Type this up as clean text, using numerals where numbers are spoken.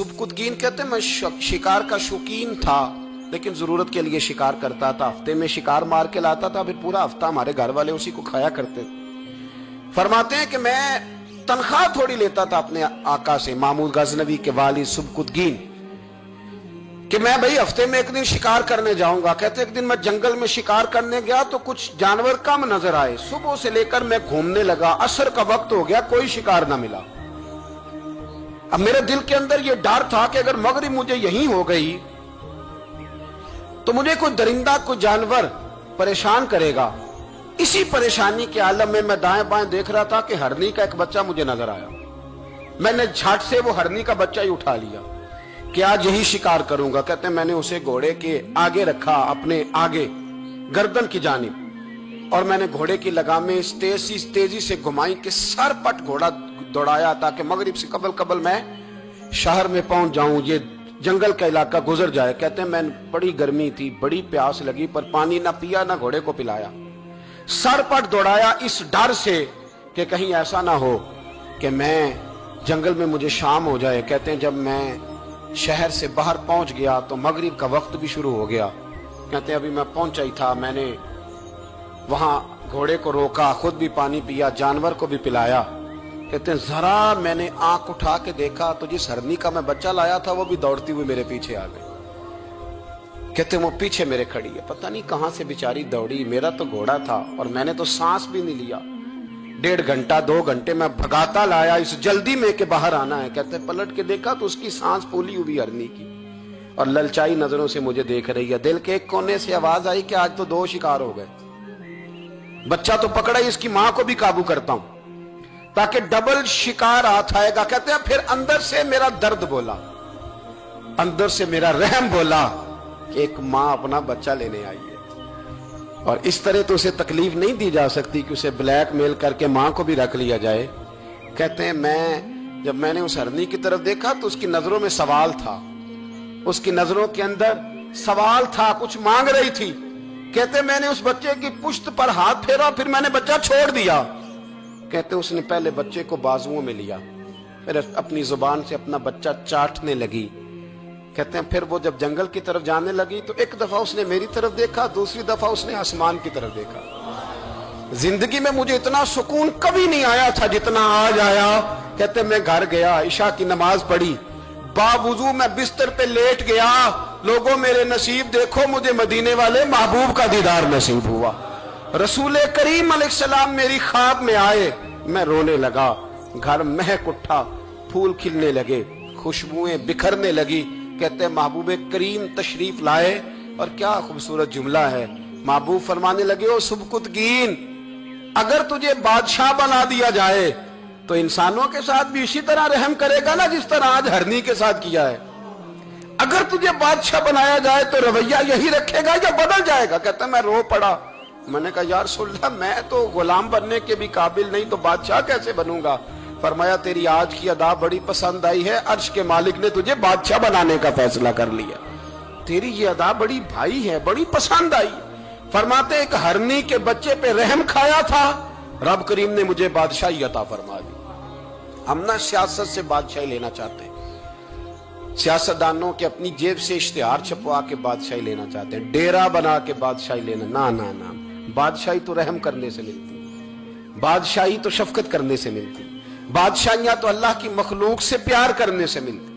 सुबकुतगीन कहते हैं मैं शिकार का शौकीन था, लेकिन जरूरत के लिए शिकार करता था। हफ्ते में शिकार मार के लाता था, फिर पूरा हफ्ता हमारे घर वाले उसी को खाया करते थे। फरमाते हैं कि मैं तनख्वाह थोड़ी लेता था अपने आका से, महमूद गजनवी के वालिद सुबकुतगीन, कि मैं भाई हफ्ते में एक दिन शिकार करने जाऊंगा। कहते एक दिन मैं जंगल में शिकार करने गया तो कुछ जानवर कम नजर आए। सुबह से लेकर मैं घूमने लगा, असर का वक्त हो गया, कोई शिकार ना मिला। अब मेरे दिल के अंदर यह डर था कि अगर मगरिब मुझे यहीं हो गई तो मुझे कोई दरिंदा कोई जानवर परेशान करेगा। इसी परेशानी के आलम में मैं दाएं बाएं देख रहा था कि हरनी का एक बच्चा मुझे नजर आया। मैंने झट से वो हरनी का बच्चा ही उठा लिया कि आज यही शिकार करूंगा। कहते हैं मैंने उसे घोड़े के आगे रखा, अपने आगे गर्दन की जानिब, और मैंने घोड़े की लगामें इस तेजी से घुमाई कि सर पट घोड़ा दौड़ाया ताकि मगरिब से कबल मैं शहर में पहुंच जाऊं, ये जंगल का इलाका गुजर जाए। कहते हैं मैं बड़ी गर्मी थी, बड़ी प्यास लगी, पर पानी ना पिया ना घोड़े को पिलाया। सर पट दौड़ाया इस डर से कि कहीं ऐसा ना हो कि मैं जंगल में मुझे शाम हो जाए। कहते हैं जब मैं शहर से बाहर पहुंच गया तो मगरिब का वक्त भी शुरू हो गया। कहते हैं अभी मैं पहुंचा ही था, मैंने वहां घोड़े को रोका, खुद भी पानी पिया, जानवर को भी पिलाया। कहते हैं जरा मैंने आंख उठा के देखा तो जिस हरनी का मैं बच्चा लाया था वो भी दौड़ती हुई मेरे पीछे आ गई। कहते हैं वो पीछे मेरे खड़ी है, पता नहीं कहां से बेचारी दौड़ी। मेरा तो घोड़ा था और मैंने तो सांस भी नहीं लिया। 1.5 घंटा 2 घंटे मैं भगाता लाया इस जल्दी में कि बाहर आना है। कहते हैं पलट के देखा तो उसकी सांस फूली हुई हरनी की और ललचाई नजरों से मुझे देख रही है। दिल के एक कोने से आवाज आई कि आज तो 2 शिकार हो गए। बच्चा तो पकड़ा ही, इसकी मां को भी काबू करता हूं ताकि डबल शिकार हाथ आएगा। कहते हैं फिर अंदर से मेरा दर्द बोला, अंदर से मेरा रहम बोला कि एक मां अपना बच्चा लेने आई है और इस तरह तो उसे तकलीफ नहीं दी जा सकती कि उसे ब्लैकमेल करके मां को भी रख लिया जाए। कहते हैं जब मैंने उस हरनी की तरफ देखा तो उसकी नजरों में सवाल था, उसकी नजरों के अंदर सवाल था, कुछ मांग रही थी। कहते मैंने उस बच्चे की पुश्त पर हाथ फेरा, फिर मैंने बच्चा छोड़ दिया। कहते उसने पहले बच्चे को बाजुओं में लिया, फिर अपनी जुबान से अपना बच्चा चाटने लगी। कहते हैं फिर वो जब जंगल की तरफ जाने लगी तो एक दफा उसने मेरी तरफ देखा, दूसरी दफा उसने आसमान की तरफ देखा। जिंदगी में मुझे इतना सुकून कभी नहीं आया था जितना आज आया। कहते मैं घर गया, इशा की नमाज पढ़ी, बावुजू मैं बिस्तर पे लेट गया। लोगों मेरे नसीब देखो, मुझे मदीने वाले महबूब का दीदार नसीब हुआ। रसूल करीम अलैहिस्सलाम मेरी ख्वाब में आए, मैं रोने लगा। घर महक उठा, फूल खिलने लगे, खुशबुएं बिखरने लगी। कहते हैं महबूब करीम तशरीफ लाए और क्या खूबसूरत जुमला है। महबूब फरमाने लगे ओ सुबकुतगीन, अगर तुझे बादशाह बना दिया जाए तो इंसानों के साथ भी इसी तरह रहम करेगा ना जिस तरह आज हरनी के साथ किया है। अगर तुझे बादशाह बनाया जाए तो रवैया यही रखेगा या बदल जाएगा। कहता मैं रो पड़ा, मैंने कहा यार सुल्ला मैं तो गुलाम बनने के भी काबिल नहीं, तो बादशाह कैसे बनूंगा। फरमाया तेरी आज की अदा बड़ी पसंद आई है, अर्श के मालिक ने तुझे बादशाह बनाने का फैसला कर लिया। तेरी ये अदा बड़ी भाई है, बड़ी पसंद आई। फरमाते एक हरनी के बच्चे पे रहम खाया था, रब करीम ने मुझे बादशाही अता फरमा दी। हम ना सियासत से बादशाही लेना चाहते हैं, सियासतदानों के अपनी जेब से इश्तिहार छपवा के बादशाही लेना चाहते हैं, डेरा बना के बादशाही लेना। ना ना ना, बादशाही तो रहम करने से मिलती, बादशाही तो शफकत करने से मिलती, बादशाहियां तो अल्लाह की मखलूक से प्यार करने से मिलती।